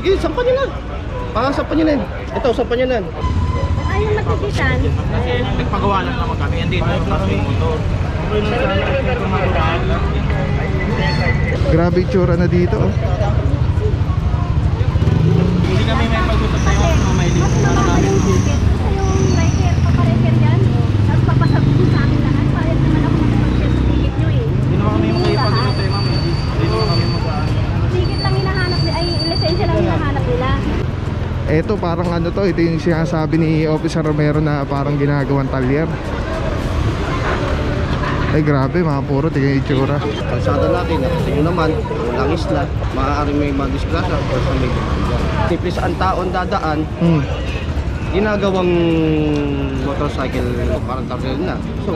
Sige, sampan nyo na. Sampan nyo na. Ito, sampan nyo na. Ayaw matitisan. Kasi nagpagawa lang naman kami. Andito yung kasi motor. Grabe itsura na dito. Hindi kami may pag-usap tayo mga may Mas mababa yung ticket. Kasi yung rider, papareker yan. Tapos papasabihin sa akin lahat. Parang naman ako makapag-share sa ticket nyo eh. Hindi naman kami makipag-usap tayo ma'am. Hindi naman kami Ticket lang hinahanap nila. Ay, lisensya lang hinahanap nila. Eto parang ano to, ito yung sinasabi ni Officer Romero na parang ginagawang talyer. Ay grabe mga puro, tingnan yung itsura. kalsada natin, nakasing naman, walang isla, maaaring may madisgrasya o sa may simple saan taon dadaan, ginagawang motorcycle parang target na. So,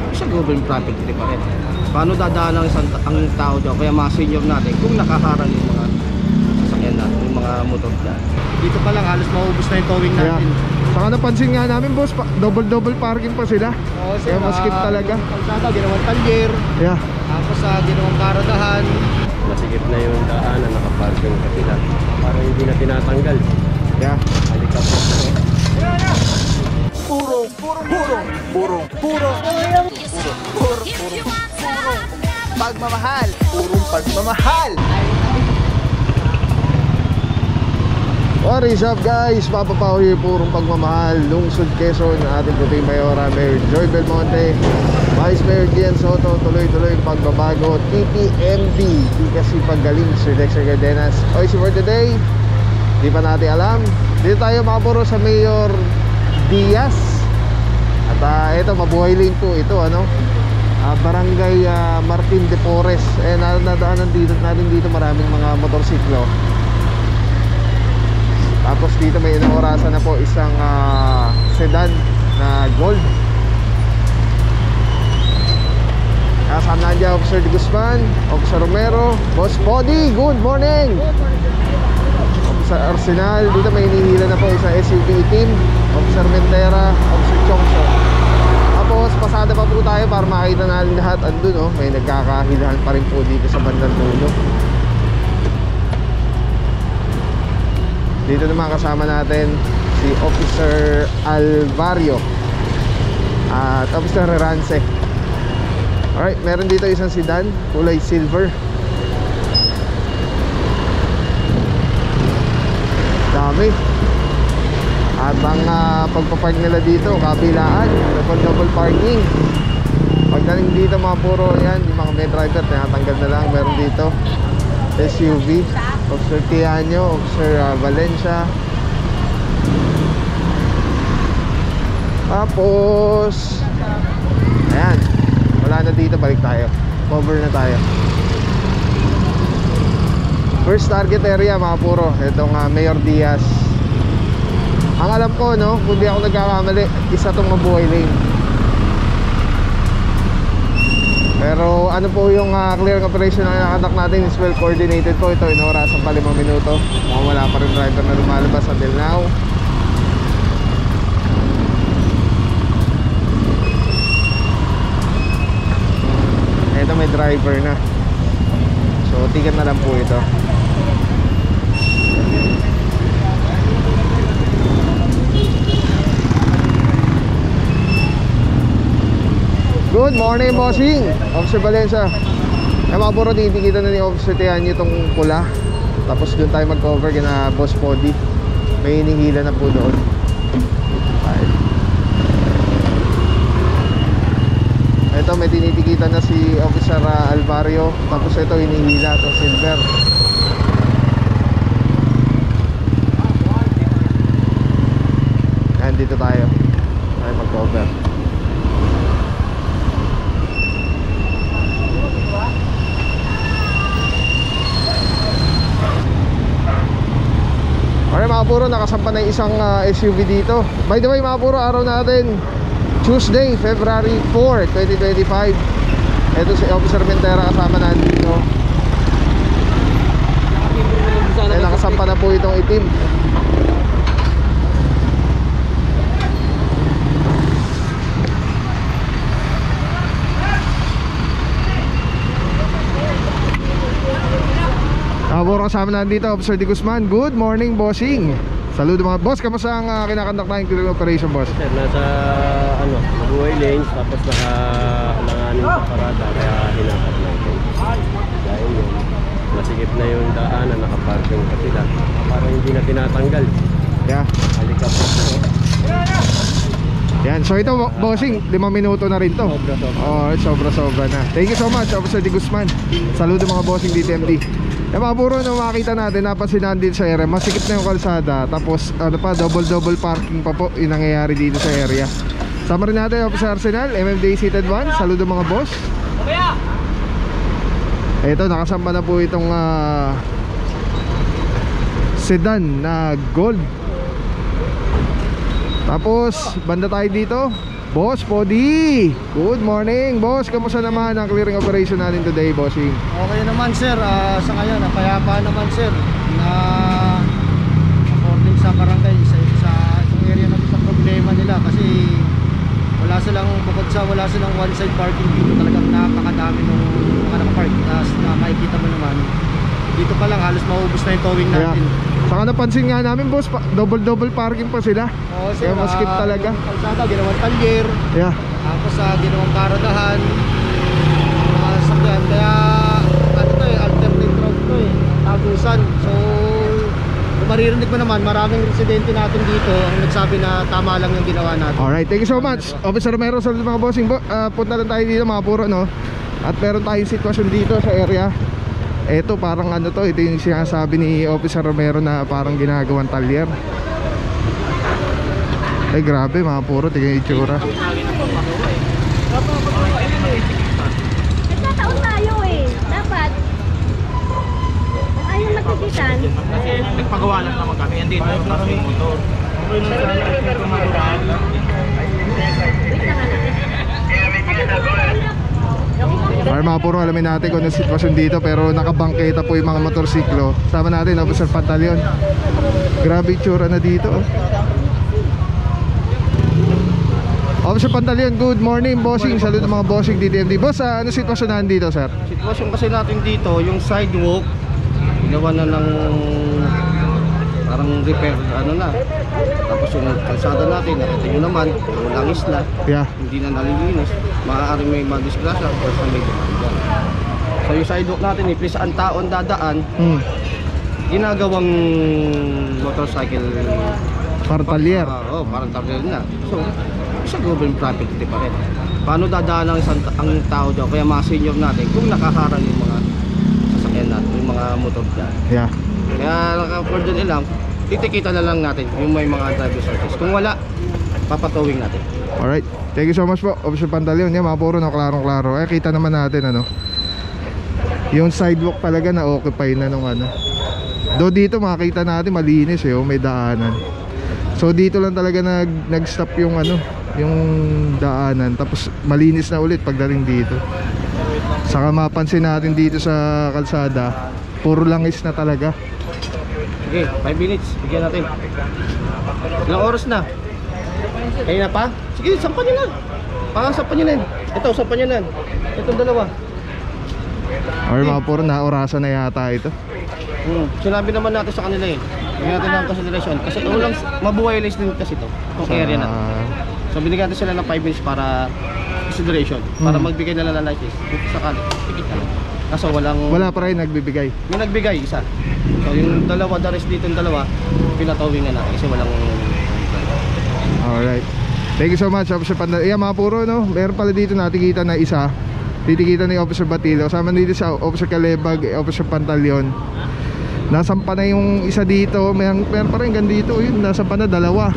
isa government property pa rin. Paano dadaan ang tao dyan? Kaya mga senior natin, kung nakaharang yung mga sasakyan natin, yung mga motor dyan. Dito pa lang, halos maubos na yung towing natin. Saka napansin nga namin boss, double parking pa sila. Oo, kaya maskip talaga. Kalsada, ginawang talyer. Yeah. Tapos ginawang karadahan. Masikip na yung daanan, nakaparking ka sila. Parang hindi na tinatanggal. Yeah. Halika po. Pagmamahal. Purong pagmamahal. What is up guys? Papa Pao here, purong pagmamahal. Lungsod Quezon, ating puting mayora, Mayor Joy Belmonte, Vice Mayor Gian Soto. Tuloy-tuloy pagbabago. TPMD, di kasi paggaling, Sir Dexter Gardenas. Oy, for today, di pa natin alam. Dito tayo makapuro sa Mayor Diaz. At ito, mabuhay lane po ito, ano? Barangay Martin de Porres. Nadaanan dito natin dito maraming mga motorsiklo. Tapos dito may inaorasan na po isang sedan na gold. Kasama nandiyan Officer De Guzman, Officer Romero, Boss Body, good morning! Officer Arsenal, dito may hinihila na po isang SUV team, Officer Mentera, Officer Chongso. Tapos pasada pa po tayo para makita natin lahat. Andun may nagkakahilahan pa rin po dito sa bandang dulo. Dito naman kasama natin si Officer Alvario at Officer Rance. Alright, meron dito isang sedan, kulay silver. Dami. At ang pagpapark nila dito, kabilaan, double parking. Pagdating dito mga puro yan, yung mga may driver, tinatanggal na lang. Meron dito SUV, Officer Tianyo, Officer Valencia. Tapos ayan, wala na dito, balik tayo. Cover na tayo. First target area mga puro, itong Mayor Diaz. Ang alam ko, no, kung di ako nagkakamali, isa tong mabuhay lane. Pero ano po yung clearing operation na nakatak natin is well coordinated po. Ito inorasan pa 5 minuto. Mukhang wala pa rin driver na lumalabas until now. Ito may driver na. So ticket na lang po ito. Good morning, bossing! Officer Valencia. Ay mga puro, titikita na ni Officer Tianyo itong pula. Tapos doon tayo mag-cover kina Boss Body. May hinihila na po doon. Ito may tinitikita na si Officer Alvario. Tapos ito hinihila, itong silver. Ayan, dito tayo mag-cover. Okay mga puro, nakasampa na isang SUV dito. By the way mga puro, araw natin Tuesday, February 4, 2025. Ito si Officer Mentera kasama natin dito. Nakasampa na po itong itim. Puro kasama natin dito, Officer De Guzman. Good morning, bossing. Saludo mga boss, kamusta ang kinakandak na yung operation, boss? Sir, nasa Mabuhay Lanes, tapos naka-alanganin sa parada, kaya hinakat natin. Dahil yun, masikip na yung daanan, nakaparking pa sila. Parang hindi na tinatanggal. Yeah. Halika po. Yan, so ito bossing, 5 minuto na rin to. Sobra na. Thank you so much, Officer De Guzman. Saludo mga bossing DTMD. Mga puro na makita natin, napansin natin dito sa area, masikip na yung kalsada. Tapos ano pa, double parking pa po yung nangyayari dito sa area. Sama rin natin Officer Arsenal, MMDA Seated 1. Saludo mga boss. Ito, nakasamba na po itong sedan na gold. Tapos banda tayo dito, Boss Podi. Good morning, boss. Kamusta naman ang clearing operation natin today, bossing? Okay naman sir, sa ngayon napayapa naman sir na according sa barangay sa area natin sa problema nila kasi wala silang one side parking dito, talagang napakadami ng mga nakapark na makikita mo naman dito pa lang halos maubos na yung towing natin. Saka napansin nga namin, boss, double parking pa sila. Sir, kaya maskip talaga. Yung kalsada, ginawang talyer. Yeah. Tapos ginawang karadahan. Mga sakyan. Kaya ano to alternate route to tagusan. So maririnig mo naman, maraming residente natin dito ang nagsabi na tama lang yung ginawa natin. Alright, thank you so much, Officer Romero. Sa mga bossing, punta lang tayo dito mga puro, no? At meron tayong sitwasyon dito sa area. Ito parang ano to, ito yung sinasabi ni Officer Romero na parang ginagawang talyer. Ay grabe mga puro, tingnan yung itsura. Nagkataon tayo dapat ayaw nagkikitan. Nagpagawa lang naman kami. Andito yung klase yung motor. Wait lang. Para mga puro, alamin natin kung anong sitwasyon dito. Pero nakabangketa po yung mga motorsiklo. Sama natin, Officer Pantaleon. Grabe itsura na dito, Officer Pantaleon, good morning, bossing. Saludo mga bossing DTMD. Boss, ano sitwasyon natin dito, sir? Sitwasyon kasi natin dito, yung sidewalk ginawa na ng parang repair tapos yung kalsada natin nakita nyo naman langis na, hindi na nalilinis, maaaring may madisgrasya or sa may dyan. So yung sidewalk natin please ang taon dadaan ginagawang motorcycle parang talyer. Parang talyer na. So isa government property pa rin. Paano dadaan ang tao dyan? Kaya mga senior natin kung nakaharang yung mga sasakyan natin, yung mga motor dyan. Kaya for dyan lang, titikita na lang natin yung may mga driver's license. Kung wala, papatowing natin. Alright, thank you so much po, Officer Pantaleon. Yan mga puro, klarong-klaro. Kita naman natin yung sidewalk talaga na occupy na nung do dito makita natin malinis may daanan. So dito lang talaga nag-stop yung yung daanan, tapos malinis na ulit pagdating dito. Saka mapansin natin dito sa kalsada, puro langis na talaga. Okay, 5 minutes, bigyan natin. Ilang oras na? Kaya na pa? Sige, sampan nyo na. Sampan nyo na. Ito, sampan nyo na. Itong dalawa. Or mga puro, naorasan na yata ito. Sinabi naman natin sa kanila bigyan natin ng consideration. Kasi ulang mabuhay list din kasi ito. Itong area na. So binigyan natin sila ng 5 minutes para consideration. Para magbigay na lang ng license. Kung sakali, tikit na lang. Kaso wala pa rin nagbibigay. May nagbigay, isa. So yung dalawa, the rest dito yung dalawa, pinatowing na natin kasi walang. Alright, thank you so much, Officer Pantaleon. Mga puro, meron pala dito natikita na isa. Titikita ni Officer Batilio. Kasama dito sa Officer Calebag, Officer Pantaleon. Nasampa na yung isa dito. Meron pa rin gandito. Yun, nasampa na dalawa.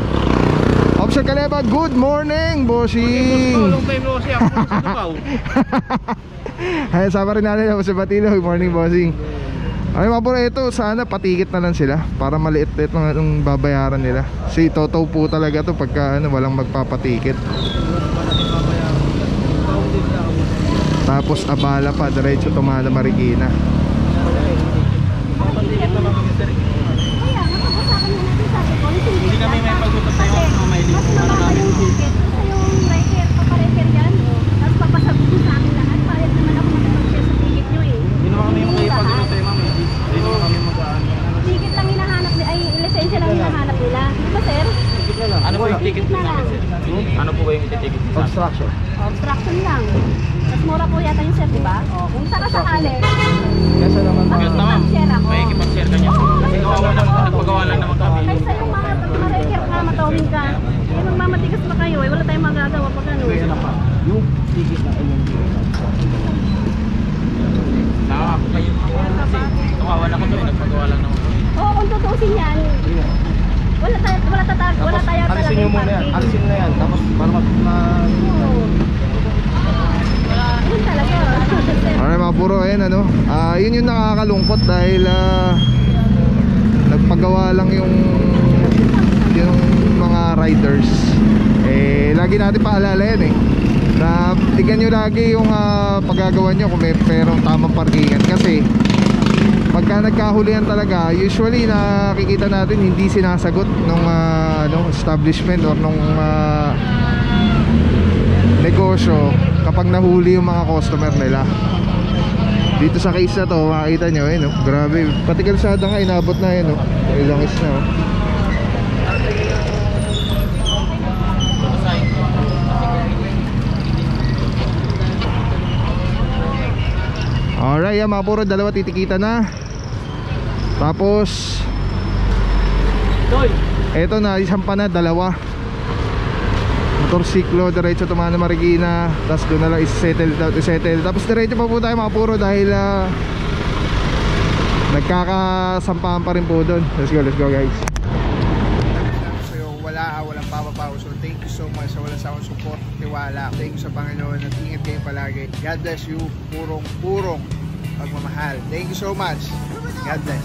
Officer Calebag, good morning, bossing. Long time no kasi ako sa Dubaw. Ay, sama rin natin Officer Batilio. Good morning, bossing. Ay mga puro, ito sana patikit na lang sila para maliit-liit lang yung babayaran nila. Si totow po talaga to pagka walang magpapatikit. Tapos abala pa, diretso tumana Marikina. Hindi kami may pag-usap tayo mga may Mas mababa yung ticket. Kasi yung rider, paparefer yan. Tapos papasabog sa akin lahat. Payag naman ako mag-share sa ticket nyo Hindi naman kami makipag-usap tayo ma'am. Hindi naman kami mag ticket na lang. Ano po ba yung ititikit sa Obstruction. Obstruction lang. Mas mura po yata yung sir, di ba? Kung sakasakali, Kesa naman mag-share ako. may ikipag-share ka niya. Kasi kawawa naman, nagpagawa lang naman kami. Kaysa yung mga mariker ka, matawin ka. Eh, magmamatigas pa kayo eh. Wala tayong magagawa pag ano. yung ticket na ayun. Ako kayo. Kasi kawawa na ko doon, nagpagawa lang naman kami. Oo, kung tutusin yan, wala tayo Alisin talaga nyo yung muna yan. parking. Alisin na yan. Tapos para Oo. Yun talaga. Alright mga puro, ayun ano, yun yung nakakalungkot dahil nagpagawa lang yung mga riders. Eh, lagi natin paalala yan eh, na tignan nyo lagi yung paggagawa nyo kung may perong tamang parkingan. Kasi pagka nagkahulihan talaga, usually nakikita natin hindi sinasagot nung establishment or nung negosyo kapag nahuli yung mga customer nila. Dito sa case na to, makikita nyo, no? Grabe, pati kalsada nga inabot na yun, no? Ilangis na, oh. Alright, yan mga puro, dalawa titikita na. Tapos eto na, isang pa na, dalawa. Motorsiklo, diretso tumana Marikina. Tapos doon na lang isettle. Tapos diretso pa po tayo mga puro dahil nagkakasampahan pa rin po doon. Let's go guys. So walang papapaw. So thank you so much sa walang sawang support, tiwala. Thank you sa Panginoon at ingat kayo palagi. God bless you. Purong pagmamahal. Thank you so much. God bless.